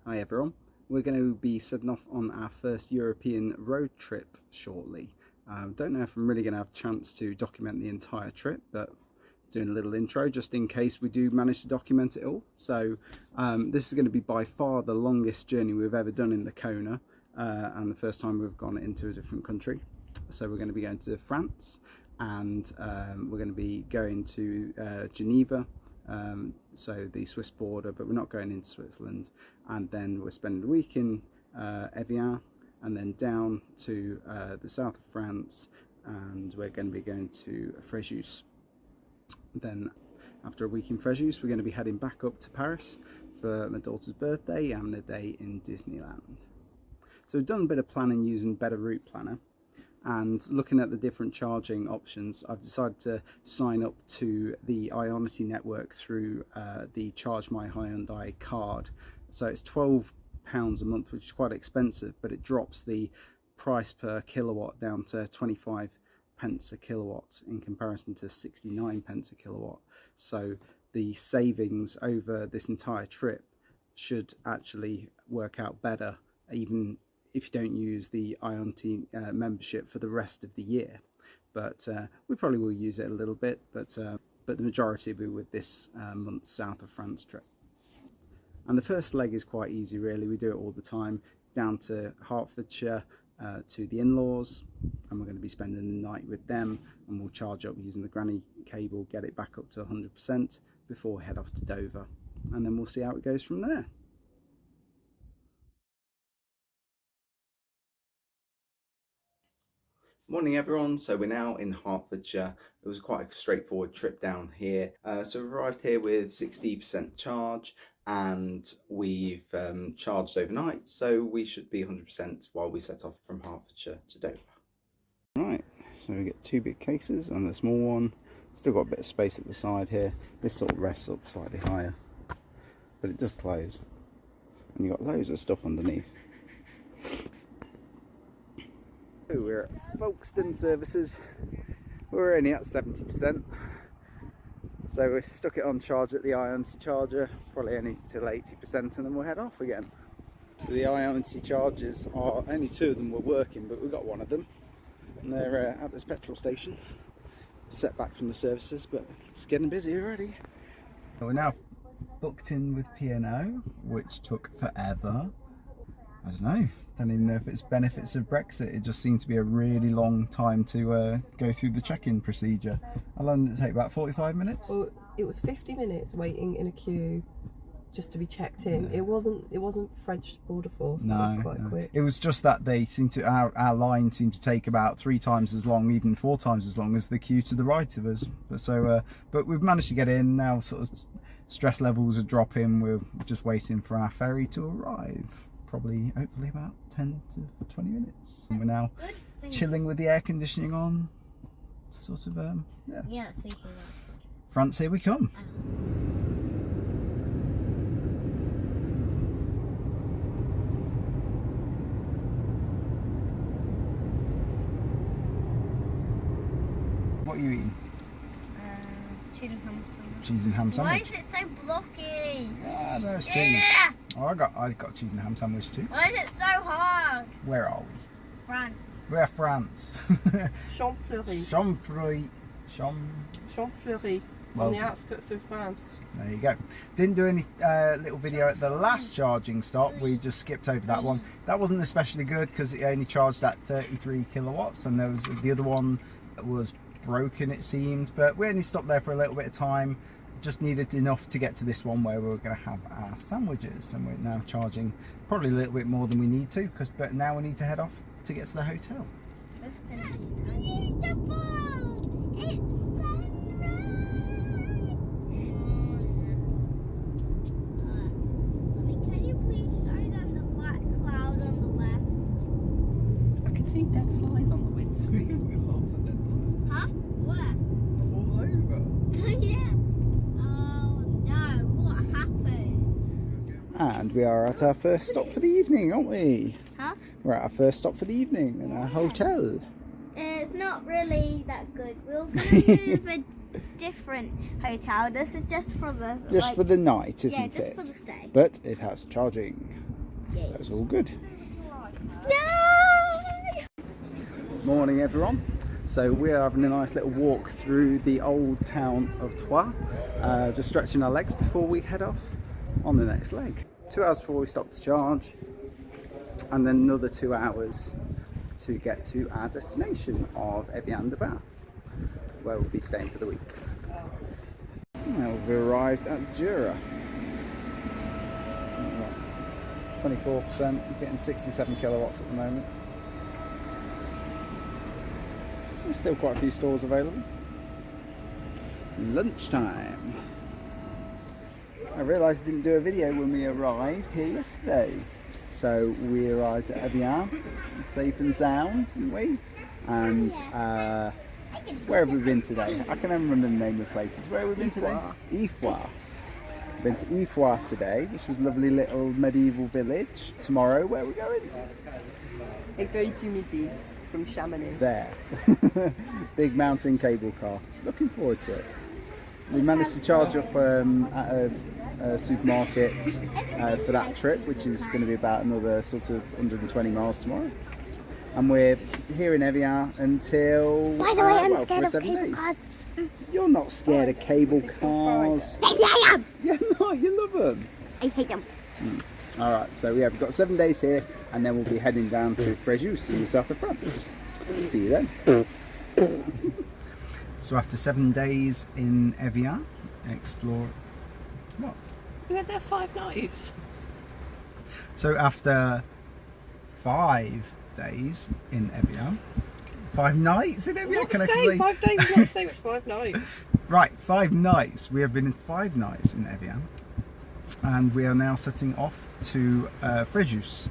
Hi everyone, we're going to be setting off on our first European road trip shortly. Don't know if I'm really going to have a chance to document the entire trip, but doing a little intro just in case we do manage to document it all. So this is going to be by far the longest journey we've ever done in the Kona, and the first time we've gone into a different country. So we're going to be going to France, and we're going to be going to Geneva, so the Swiss border, but we're not going into Switzerland. And then we're spending the week in Évian, and then down to the south of France, and we're going to be going to Fréjus. Then after a week in Fréjus, we're going to be heading back up to Paris for my daughter's birthday and a day in Disneyland. So we've done a bit of planning using Better Route Planner, and looking at the different charging options, I've decided to sign up to the IONITY network through the Charge My Hyundai card. So it's £12 a month, which is quite expensive, but it drops the price per kilowatt down to 25 pence a kilowatt in comparison to 69 pence a kilowatt. So the savings over this entire trip should actually work out better, even if you don't use the IONITY membership for the rest of the year. But we probably will use it a little bit, but the majority will be with this month's south of France trip. And the first leg is quite easy really. We do it all the time, down to Hertfordshire to the in-laws, and we're going to be spending the night with them, and we'll charge up using the granny cable, get it back up to 100% before we head off to Dover, and then we'll see how it goes from there. Morning everyone, so we're now in Hertfordshire. It was quite a straightforward trip down here. So we've arrived here with 60% charge, and we've charged overnight, so we should be 100% while we set off from Hertfordshire to Dover. Right, so we get two big cases and the small one. Still got a bit of space at the side here. This sort of rests up slightly higher, but it does close. And you've got loads of stuff underneath. We're at Folkestone Services. We're only at 70%, so we stuck it on charge at the IONITY charger, probably only till 80%, and then we'll head off again. So the IONITY chargers are, only two of them were working, but we've got one of them, and they're at this petrol station, set back from the services, but it's getting busy already. We're now booked in with P&O, which took forever. I don't even know if it's benefits of Brexit. It just seemed to be a really long time to go through the check-in procedure. How long did it take? About 45 minutes? Well, it was 50 minutes waiting in a queue just to be checked in. Yeah. It wasn't French border force. That was quite quick. It was just that they seemed to, our line seemed to take about 3 times as long, even 4 times as long as the queue to the right of us. But so, but we've managed to get in now. Sort of stress levels are dropping. We're just waiting for our ferry to arrive. Probably, hopefully, about 10 to 20 minutes. And we're now chilling with the air conditioning on. Sort of, yeah. Yeah, see here. France, here we come. What are you eating? Cheese and ham sandwich. Cheese and ham sandwich. Why is it so blocky? Ah, no, it's cheese. Yeah. Oh, I got cheese and ham sandwich too. Why is it so hard? Where are we? France. We're France. Champfleury. Champfleury. Champfleury. On the outskirts of France. There you go. Didn't do any little video at the last charging stop. We just skipped over that one. That wasn't especially good because it only charged at 33 kilowatts, and there was the other one that was broken, it seemed. But we only stopped there for a little bit of time. Just needed enough to get to this one where we were going to have our sandwiches, and we're now charging probably a little bit more than we need to, but now we need to head off to get to the hotel. It's beautiful. It's sunrise. Can you please show them the black cloud on the left? I can see dead flies on the windscreen. Lots of dead flies. Huh? Where? All over. Yeah. And we are at our first stop for the evening, aren't we? Huh? We're at our first stop for the evening in our hotel. It's not really that good. We're going to move a different hotel. This is just for the... Just for the night, isn't it? Yeah, just it? for the stay. But it has charging. So it's all good. Yay! Morning everyone. So we're having a nice little walk through the old town of Troyes, just stretching our legs before we head off on the next leg. 2 hours before we stop to charge, and then another 2 hours to get to our destination of Évian-les-Bains, where we'll be staying for the week. Now we've arrived at Jura. 24%, getting 67 kilowatts at the moment. There's still quite a few stores available. Lunchtime. I realised I didn't do a video when we arrived here yesterday. So we arrived at Évian, safe and sound, didn't we? And where have we been today? I can never remember the name of places. Where have we been today? Yfoix. Been to Yfoix today, which was a lovely little medieval village. Tomorrow, where are we going? IONITY from Chamonix. There. Big mountain cable car. Looking forward to it. We managed to charge up at a supermarket for that trip, which is going to be about another sort of 120 miles tomorrow. And we're here in Évian until, By the way, I'm scared of 7 cable days. cars. You're not scared of cable cars. Maybe I am. You're not, you love them. I hate them. Alright, so yeah, we've got 7 days here, and then we'll be heading down to Fréjus in the south of France. See you then. So after 7 days in Évian, explore... What? We were there 5 nights. So after 5 days in Évian, 5 nights in Évian? Can I say 5 days is not the same as 5 nights. Right, 5 nights. We have been in 5 nights in Évian, and we are now setting off to Fréjus.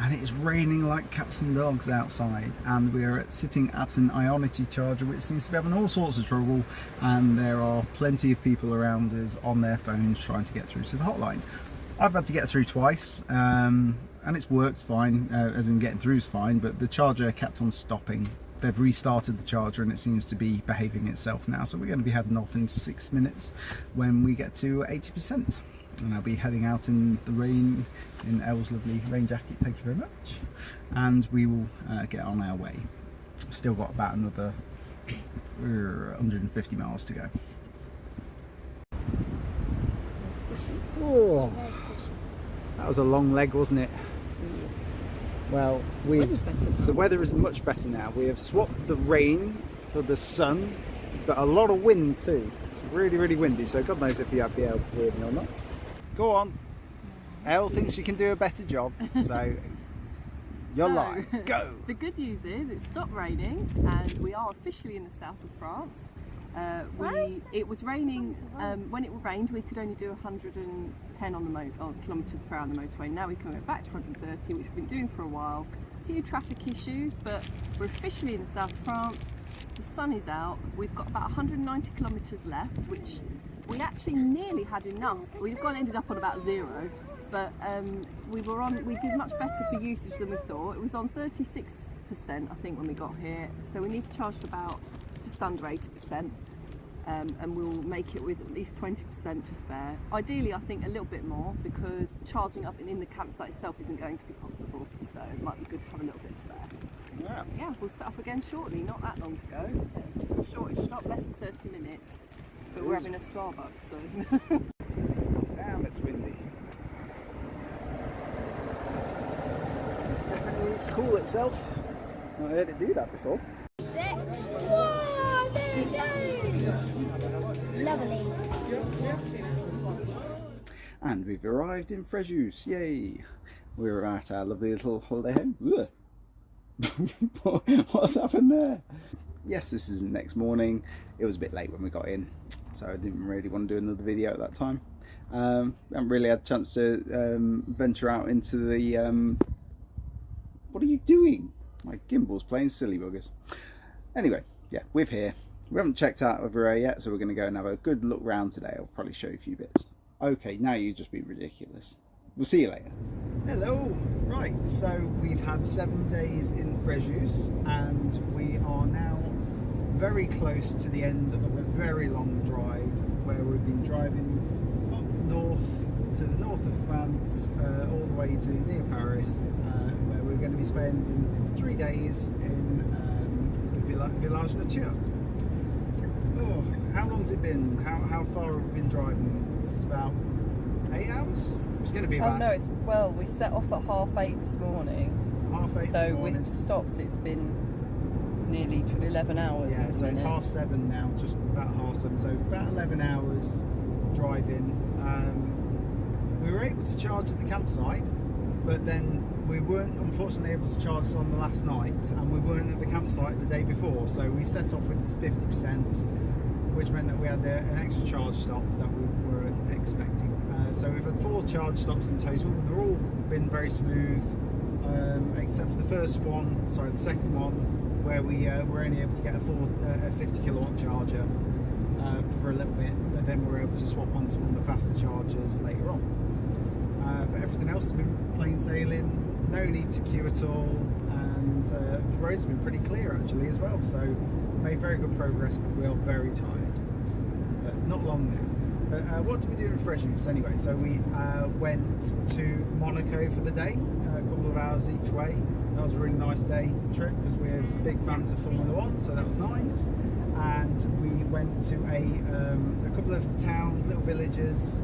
And it's raining like cats and dogs outside, and we're sitting at an IONITY charger which seems to be having all sorts of trouble, and there are plenty of people around us on their phones trying to get through to the hotline. I've had to get through twice, and it's worked fine, as in getting through is fine, but the charger kept on stopping. They've restarted the charger and it seems to be behaving itself now, so we're going to be heading off in 6 minutes when we get to 80%. And I'll be heading out in the rain in Elle's lovely rain jacket, thank you very much, and we will get on our way. Still got about another 150 miles to go. Oh, that was a long leg, wasn't it? Yes. Well, the weather is much better now. We have swapped the rain for the sun, but a lot of wind too. It's really, really windy, so God knows if you'll be able to hear me or not. Go on. Elle thinks she can do a better job, so you're live. Go. The good news is it stopped raining and we are officially in the south of France. It was raining, when it rained we could only do 110 on kilometres per hour on the motorway. Now we can go back to 130, which we've been doing for a while. A few traffic issues, but we're officially in the south of France. The sun is out. We've got about 190 kilometres left, which we actually nearly had enough. We've ended up on about 0, but we did much better for usage than we thought. It was on 36%, I think, when we got here. So we need to charge to about just under 80%, and we'll make it with at least 20% to spare. Ideally, I think a little bit more, because charging up in the campsite itself isn't going to be possible. So it might be good to have a little bit spare. Yeah, we'll set off again shortly. Not that long to go. It's just a shortish stop, less than 30 minutes. But we're having a Starbucks, so. Damn, it's windy. Definitely needs to cool itself. I've heard it do that before. Whoa, there it goes. Lovely. And we've arrived in Fréjus, yay! We're at our lovely little holiday home. What's happened there? Yes, this is the next morning. It was a bit late when we got in, so I didn't really want to do another video at that time. I haven't really had a chance to venture out into the... What are you doing? My gimbal's playing silly buggers. Anyway, yeah, we're here. We haven't checked out everywhere yet, so we're going to go and have a good look round today. I'll probably show you a few bits. Okay, now you've just been ridiculous. We'll see you later. Hello. Right, so we've had 7 days in Fréjus, and we are now very close to the end of a very long drive where we've been driving up north to the north of France, all the way to near Paris, where we're going to be spending 3 days in the Village Nature. Oh, how long's it been? How far have we been driving? It's about 8 hours? It's going to be about... Oh no, it's, well, we set off at 8:30 this morning. 8:30 so this morning. With stops it's been nearly 11 hours. Yeah, so it's 7:30 now, just about 7:30, so about 11 hours driving. We were able to charge at the campsite, but then we weren't unfortunately able to charge on the last night, and we weren't at the campsite the day before, so we set off with 50%, which meant that we had an extra charge stop that we weren't expecting. So we've had 4 charge stops in total. They've all been very smooth, except for the second one, where we were only able to get a 50 kilowatt charger for a little bit, but then we were able to swap onto one of the faster chargers later on. But everything else has been plain sailing, no need to queue at all, and the roads have been pretty clear actually as well, so made very good progress, but we are very tired. But not long now. But what did we do in Fréjus anyway? So we went to Monaco for the day, a couple of hours each way. That was a really nice day trip because we're big fans of Formula 1, so that was nice. And we went to a couple of little villages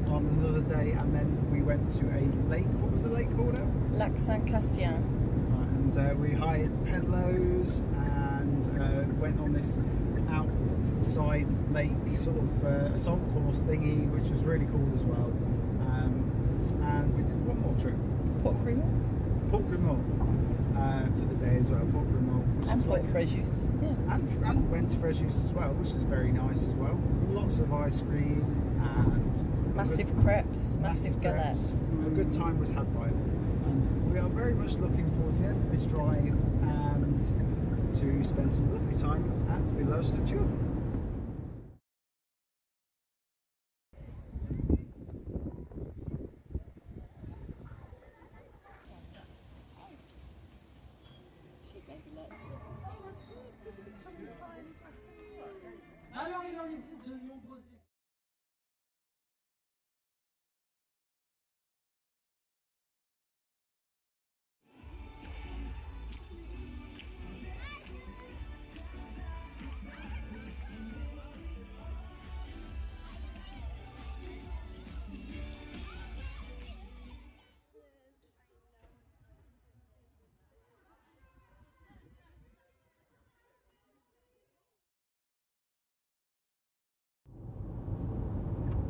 on another day, and then we went to a lake. What was the lake called? Lac Saint-Cassien. And we hired pedalos and went on this outside lake sort of assault course thingy, which was really cool as well. And we did one more trip. Port Grimaud for the day as well. Port Grimaud, which And was Port like, Fréjus. Yeah. and went to Fréjus as well, which was very nice as well. Lots of ice cream and Massive crepes, massive crepes. galettes. A good time was had by all, and we are very much looking forward to the end of this drive and to spend some lovely time at Village Nature.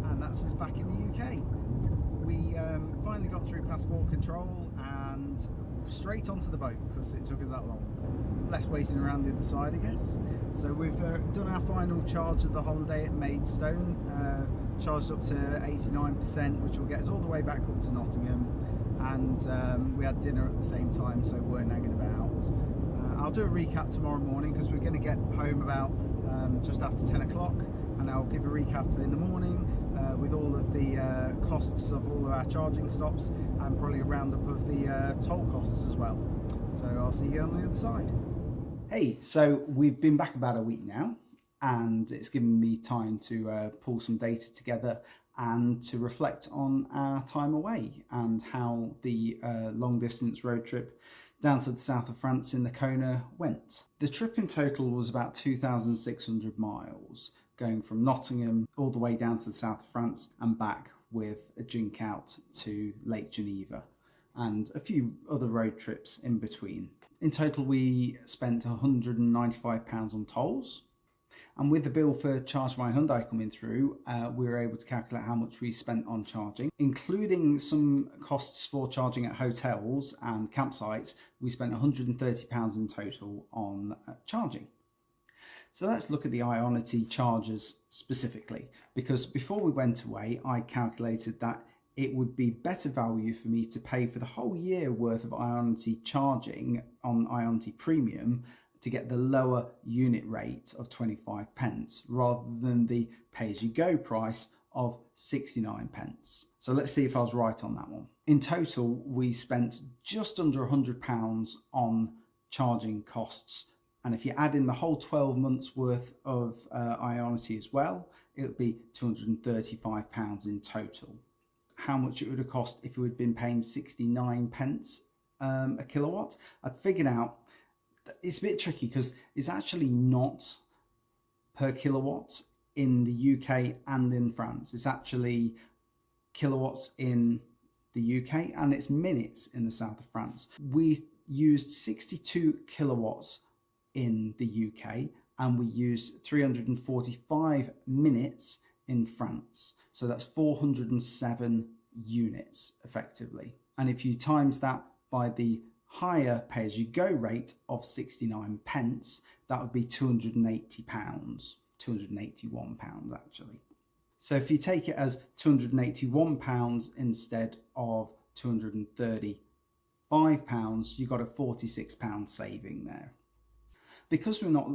And that's us back in the UK. We finally got through passport control and straight onto the boat because it took us that long. Less waiting around the other side, I guess. So we've done our final charge of the holiday at Maidstone, charged up to 89%, which will get us all the way back up to Nottingham, and we had dinner at the same time, so we're nagging about. I'll do a recap tomorrow morning because we're going to get home about just after 10 o'clock, and I'll give a recap in the morning with all of the costs of all of our charging stops, and probably a roundup of the toll costs as well. So I'll see you on the other side. Hey, so we've been back about a week now, and it's given me time to pull some data together and to reflect on our time away and how the long distance road trip down to the south of France in the Kona went. The trip in total was about 2,600 miles, going from Nottingham all the way down to the south of France and back with a jink out to Lake Geneva and a few other road trips in between. In total, we spent £195 on tolls. And with the bill for Charge My Hyundai coming through, we were able to calculate how much we spent on charging. Including some costs for charging at hotels and campsites, we spent £130 in total on charging. So let's look at the IONITY chargers specifically, because before we went away, I calculated that it would be better value for me to pay for the whole year worth of IONITY charging on IONITY Premium to get the lower unit rate of 25 pence rather than the pay-as-you-go price of 69 pence. So let's see if I was right on that one. In total, we spent just under £100 on charging costs. And if you add in the whole 12 months worth of IONITY as well, it would be £235 in total. how much it would have cost if we had been paying 69 pence a kilowatt, I'd figured out that it's a bit tricky because it's actually not per kilowatt in the UK and in France. It's actually kilowatts in the UK and it's minutes in the south of France. We used 62 kilowatts in the UK and we used 345 minutes in France. So that's 407 units effectively. And if you times that by the higher pay-as-you-go rate of 69 pence, that would be £280, £281 actually. So if you take it as £281 instead of £235, you got a £46 saving there. Because we're not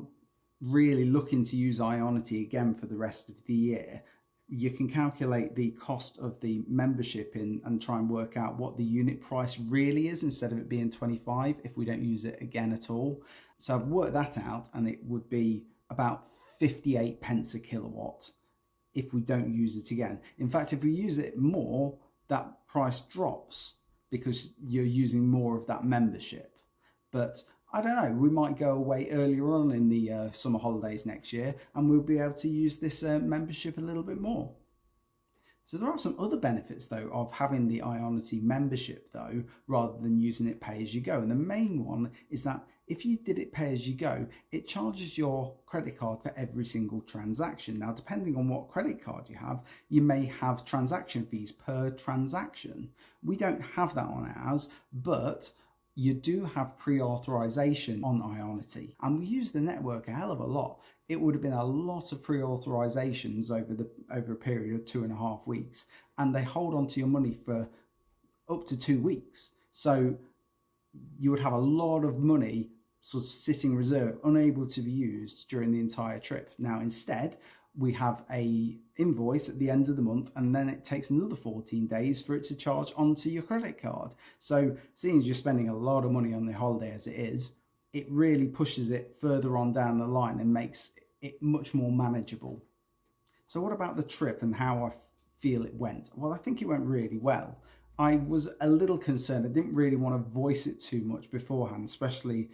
really looking to use IONITY again for the rest of the year, you can calculate the cost of the membership in and try and work out what the unit price really is instead of it being 25 if we don't use it again at all. So I've worked that out and it would be about 58 pence a kilowatt if we don't use it again. In fact, if we use it more, that price drops because you're using more of that membership. But I don't know, we might go away earlier on in the summer holidays next year and we'll be able to use this membership a little bit more. So there are some other benefits though of having the IONITY membership though, rather than using it pay as you go. And the main one is that if you did it pay as you go, it charges your credit card for every single transaction. Now, depending on what credit card you have, you may have transaction fees per transaction. We don't have that on ours, but you do have pre-authorization on IONITY, and we use the network a hell of a lot. It would have been a lot of pre-authorizations over a period of 2.5 weeks, and they hold on to your money for up to 2 weeks. So you would have a lot of money sort of sitting reserve, unable to be used during the entire trip. Now, instead, we have a invoice at the end of the month, and then it takes another 14 days for it to charge onto your credit card. So seeing as you're spending a lot of money on the holiday as it is, it really pushes it further on down the line and makes it much more manageable. So what about the trip and how I feel it went? Well, I think it went really well. I was a little concerned. I didn't really want to voice it too much beforehand, especially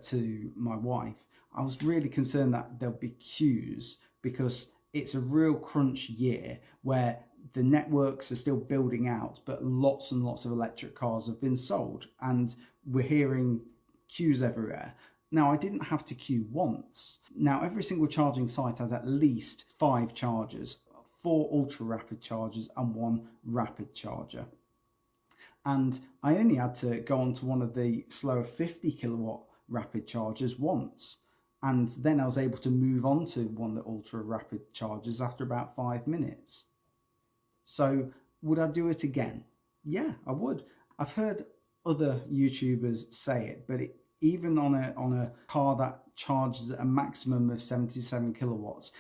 to my wife. I was really concerned that there'll be queues because it's a real crunch year where the networks are still building out, but lots and lots of electric cars have been sold and we're hearing queues everywhere. Now, I didn't have to queue once. Now, every single charging site has at least 5 chargers, 4 ultra rapid chargers and 1 rapid charger. And I only had to go onto one of the slower 50 kilowatt rapid chargers once. And then I was able to move on to one of the ultra rapid chargers after about 5 minutes. So would I do it again? Yeah, I would. I've heard other YouTubers say it, but even on a car that charges at a maximum of 77 kilowatts,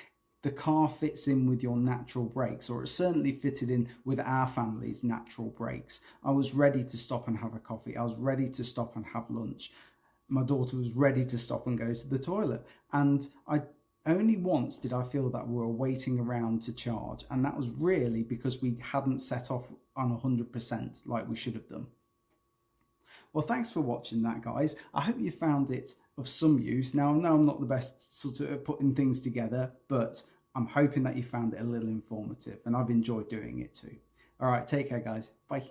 the car fits in with your natural brakes, or it certainly fitted in with our family's natural brakes. I was ready to stop and have a coffee. I was ready to stop and have lunch. My daughter was ready to stop and go to the toilet. And only once did I feel that we were waiting around to charge. And that was really because we hadn't set off on 100% like we should have done. Well, thanks for watching that, guys. I hope you found it of some use. Now, I know I'm not the best sort of at putting things together, but I'm hoping that you found it a little informative and I've enjoyed doing it too. All right, take care, guys. Bye.